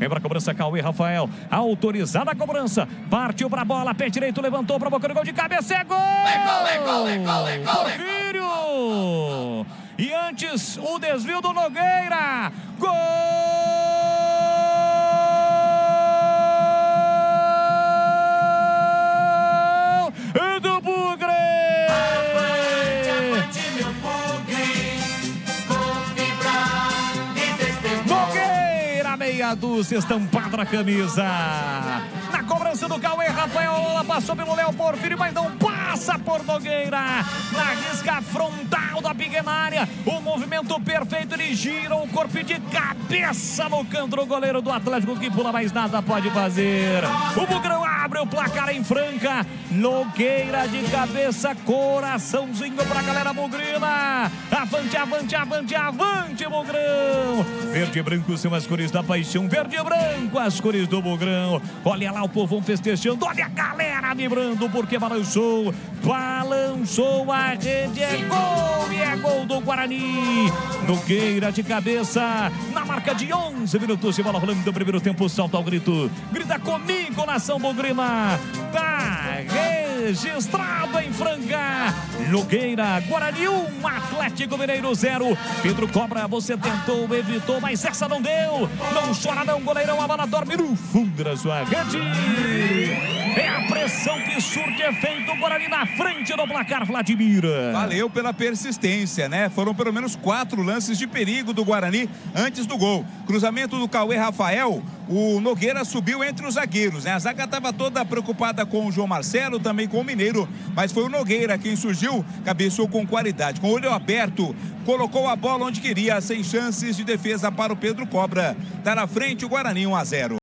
Vem pra cobrança, Cauê Rafael. Autorizada a cobrança. Partiu pra bola, pé direito, levantou pra boca do gol de cabeça. É gol! Porfírio! E antes, o desvio do Nogueira. Gol! Do Bugre! Nogueira, meia dúzia, estampado na camisa. Na cobrança do Cauê Rafael, ela passou pelo Léo Porfírio, mas não passa por Nogueira. Na risca frontal da pequena área, o movimento perfeito, ele gira o corpo de cabeça no canto do goleiro do Atlético, que pula, mais nada pode fazer. O Bugrão abre o placar em Franca. Nogueira de cabeça, coraçãozinho pra galera bugrina. Avante, avante, avante, avante, Bugrão. Verde e branco são as cores da paixão. Verde e branco, as cores do Bugrão. Olha lá o povão festejando, olha a galera vibrando, porque balançou a rede, é gol, e é gol do Guarani. Nogueira de cabeça, na marca de 11 minutos de bola rolando do primeiro tempo, salta ao grito, grita comigo, nação bugrina. Tá registrado em Franca. Nogueira, Guarani 1, Atlético Mineiro 0. Pedro Cobra, você tentou, evitou, mas essa não deu. Não chora não, goleirão, a bola dorme no fundo da sua rede. É a pressão que surte efeito, Guarani na frente do placar, Vladimir. Valeu pela persistência, né? Foram pelo menos 4 lances de perigo do Guarani antes do gol. Cruzamento do Cauê Rafael, o Nogueira subiu entre os zagueiros, né? A zaga estava toda preocupada com o João Marcelo, também com o Mineiro, mas foi o Nogueira quem surgiu, cabeceou com qualidade, com o olho aberto, colocou a bola onde queria, sem chances de defesa para o Pedro Cobra. Tá na frente o Guarani 1-0.